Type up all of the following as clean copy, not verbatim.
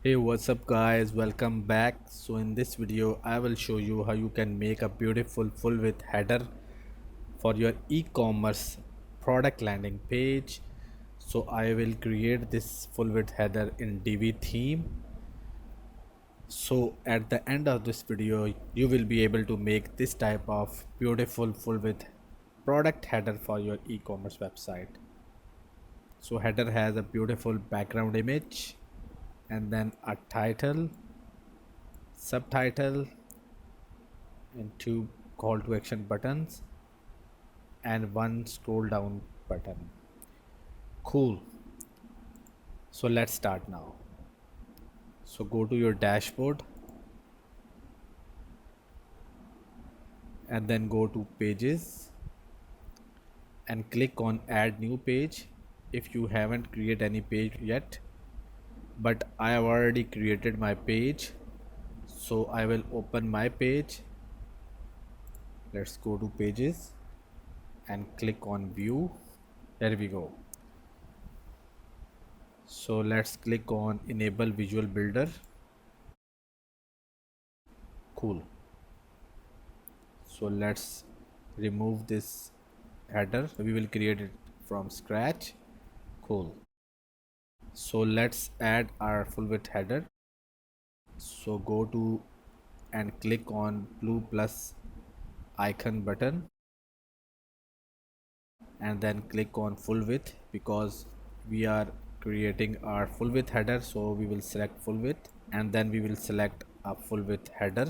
Hey, what's up guys, welcome back. So in this video I will show you how you can make a beautiful full width header for your e-commerce product landing page. So I will create this full width header in Divi theme. So at the end of this video you will be able to make this type of beautiful full width product header for your e-commerce website. So header has a beautiful background image and then a title, subtitle, and two call to action buttons and one scroll down button. Cool. So let's start now. So go to your dashboard and then go to pages and click on add new page if you haven't created any page yet, but I have already created my page. So I will open my page. Let's go to pages and click on view. There we go. So let's click on enable visual builder. Cool. So let's remove this header. We will create it from scratch. Cool. So let's add our full width header. So go to and click on blue plus icon button and then click on full width because we are creating our full width header. So we will select full width and then we will select a full width header.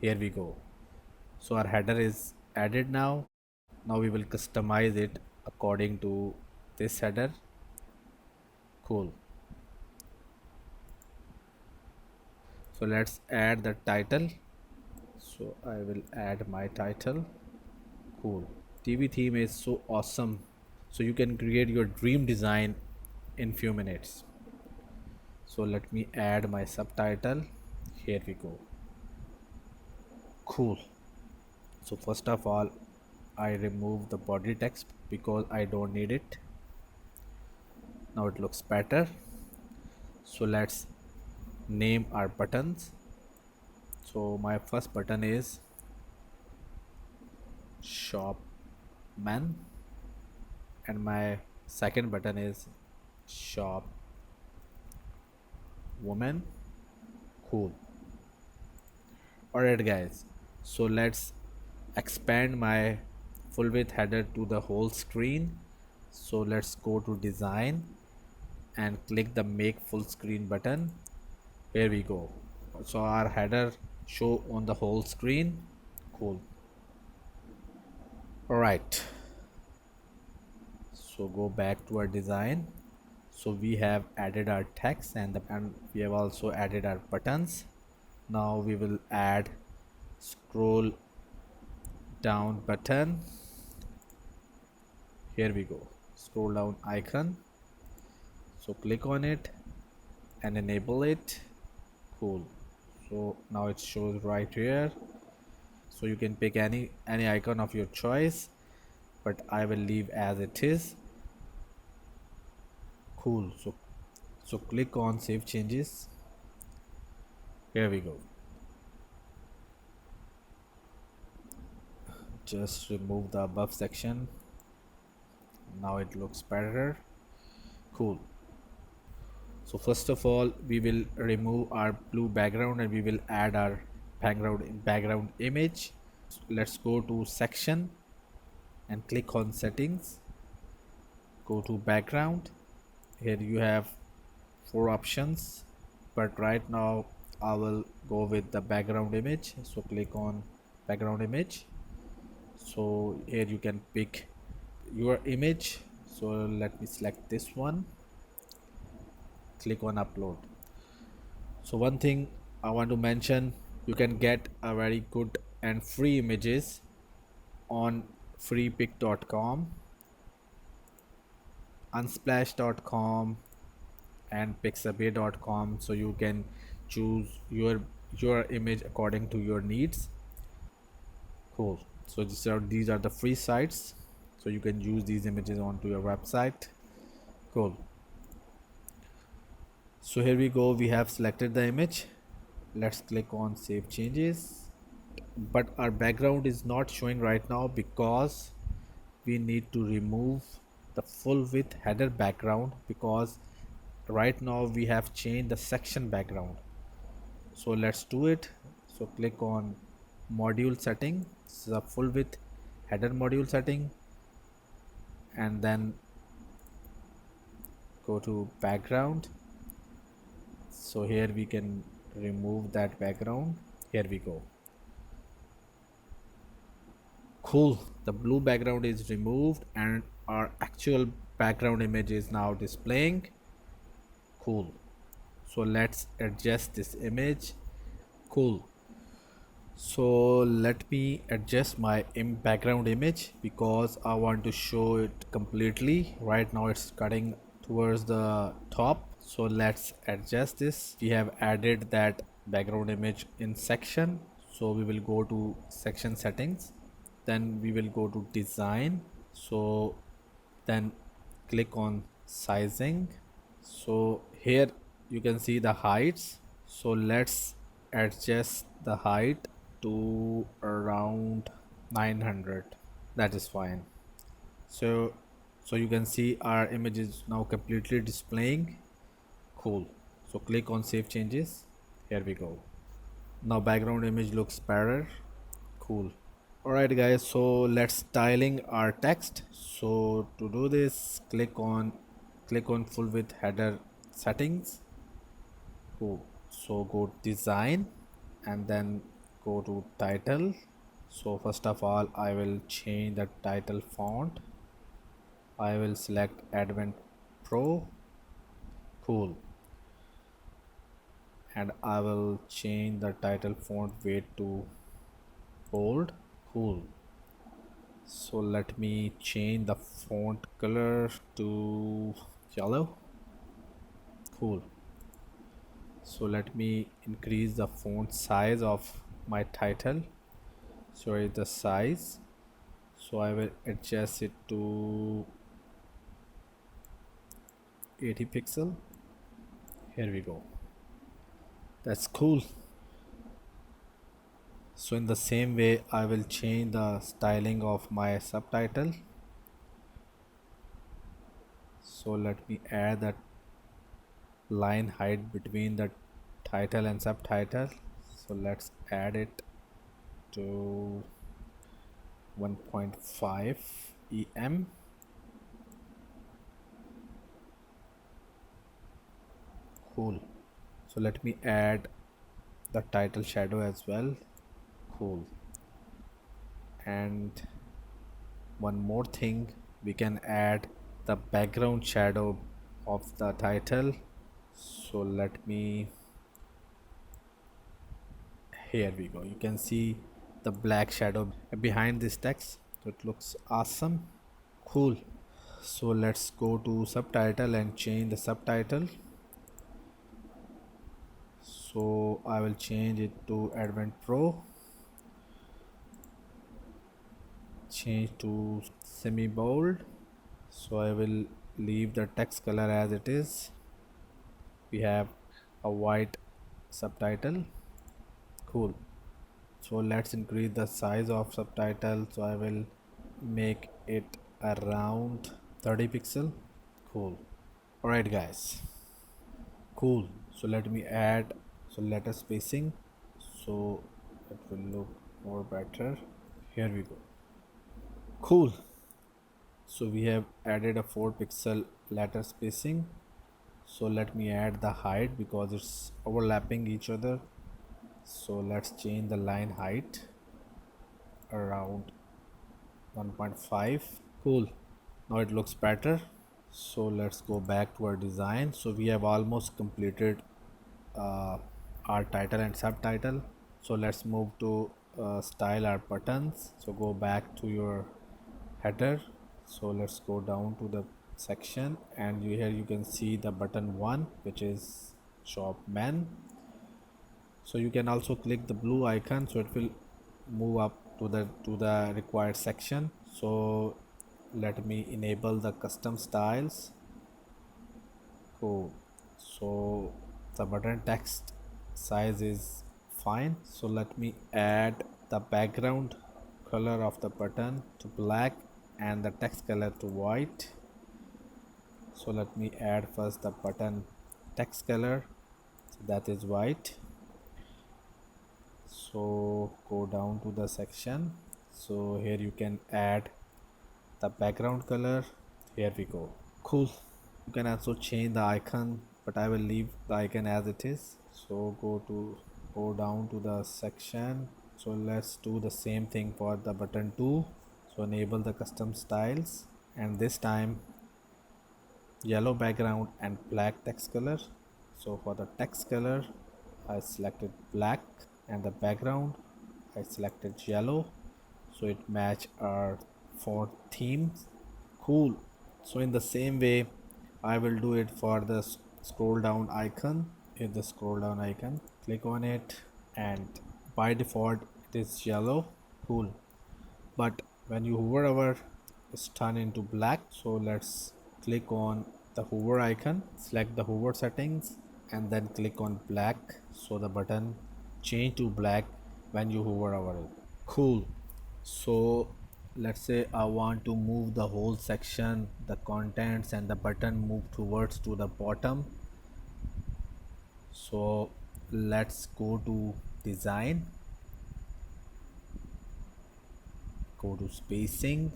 Here we go. So our header is added now. Now we will customize it according to this header. Cool. So let's add the title. So I will add my title. Cool. TV theme is so awesome. So you can create your dream design in few minutes. So let me add my subtitle. Here we go. Cool. So first of all, I remove the body text because I don't need it. Now it looks better. So let's name our buttons. So my first button is shop man and my second button is shop woman. Cool. Alright guys, so let's expand my full width header to the whole screen. So let's go to design and click the make full screen button. Here we go. So our header show on the whole screen. Cool. All right, so go back to our design. So we have added our text and we have also added our buttons. Now we will add scroll down button. Here we go. Scroll down icon. So click on it and enable it. Cool. So now it shows right here. So you can pick any icon of your choice, but I will leave as it is. Cool. So click on save changes. Here we go. Just remove the above section. Now it looks better. Cool. So first of all we will remove our blue background and we will add our background image. Let's go to section and click on settings. Go to background. Here you have four options, but right now I will go with the background image. So click on background image. So here you can pick your image. So let me select this one. Click on upload. So one thing I want to mention, you can get a very good and free images on freepic.com, unsplash.com and pixabay.com. So you can choose your image according to your needs. Cool. So these are the free sites, so you can use these images onto your website. Cool. So here we go, we have selected the image. Let's click on save changes, but our background is not showing right now because we need to remove the full width header background, because right now we have changed the section background. So let's do it. So click on module setting, this is a full width header module setting, and then go to background. So here we can remove that background. Here we go. Cool, the blue background is removed and our actual background image is now displaying. Cool, so let's adjust this image. Cool, so let me adjust my background image because I want to show it completely. Right now it's cutting towards the top, so let's adjust this. We have added that background image in section, so we will go to section settings, then we will go to design, so then click on sizing. So here you can see the heights, so let's adjust the height to around 900. That is fine. So you can see our image is now completely displaying. Cool, so click on save changes. Here we go, now background image looks better. Cool. Alright guys, so let's styling our text. So to do this, click on full width header settings. Cool. So go design and then go to title. So first of all, I will change the title font. I will select Advent Pro. Cool. And I will change the title font weight to bold. Cool. So let me change the font color to yellow. Cool. So let me increase the font size of my title. Sorry, the size. So I will adjust it to 80 pixel. Here we go. That's cool. So in the same way, I will change the styling of my subtitle. So let me add that line height between the title and subtitle. So let's add it to 1.5 em. Cool. So let me add the title shadow as well. Cool. And one more thing, we can add the background shadow of the title. So let me, here we go, you can see the black shadow behind this text, so it looks awesome. Cool. So let's go to subtitle and change the subtitle. So I will change it to Advent Pro, change to semi bold. So I will leave the text color as it is. We have a white subtitle. Cool. So let's increase the size of subtitle, so I will make it around 30 pixel. Cool. Alright guys, cool. So let me add letter spacing, so it will look more better. Here we go. Cool. So we have added a 4 pixel letter spacing. So let me add the height because it's overlapping each other. So let's change the line height around 1.5. Cool, now it looks better. So let's go back to our design. So we have almost completed our title and subtitle. So let's move to style our buttons. So go back to your header. So let's go down to the section, and here you can see the button 1, which is shop men. So you can also click the blue icon, so it will move up to the required section. So let me enable the custom styles. Cool. So The button text size is fine. So let me add the background color of the button to black and the text color to white. So let me add first the button text color, so that is white. So go down to the section. So here you can add the background color. Here we go. Cool. You can also change the icon, but I will leave the icon as it is. So go down to the section. So let's do the same thing for the button 2. So enable the custom styles, and this time yellow background and black text color. So for the text color I selected black, and the background I selected yellow, so it match our font themes. Cool. So in the same way I will do it for the scroll down icon. Hit the scroll down icon, click on it, and by default it is yellow. Cool. But when you hover over, it's turned into black. So let's click on the hover icon, select the hover settings, and then click on black, so the button change to black when you hover over it. Cool. So let's say I want to move the whole section, the contents and the button move towards to the bottom. So let's go to design, go to spacing,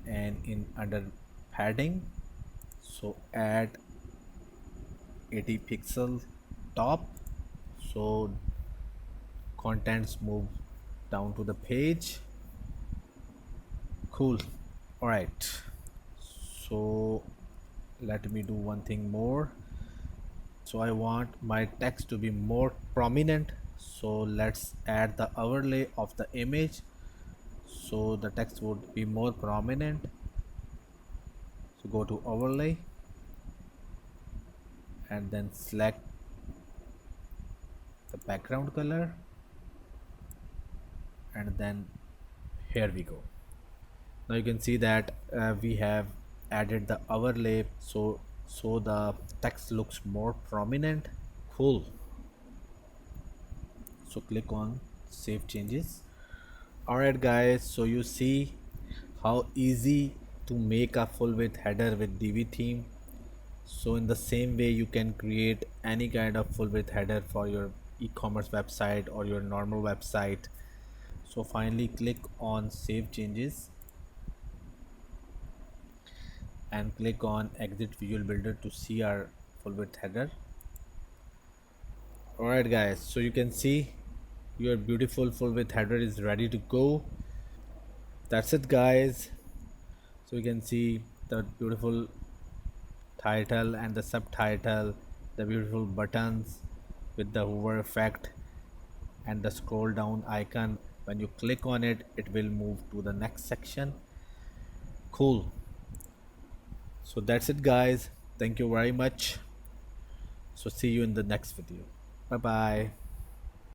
and in under padding, so add 80 pixel top, so contents move down to the page. Cool. All right, so let me do one thing more. So I want my text to be more prominent, so let's add the overlay of the image so the text would be more prominent. So go to overlay and then select the background color, and then here we go. Now you can see that we have added the overlay, so the text looks more prominent. Cool. So click on save changes. Alright guys, so you see how easy to make a full width header with Divi theme. So in the same way you can create any kind of full width header for your e-commerce website or your normal website. So finally click on save changes and click on exit visual builder to see our full width header. Alright guys, so you can see your beautiful full width header is ready to go. That's it guys. So you can see the beautiful title and the subtitle, the beautiful buttons with the hover effect and the scroll down icon. When you click on it, it will move to the next section. Cool. So that's it guys, thank you very much. So see you in the next video. Bye bye.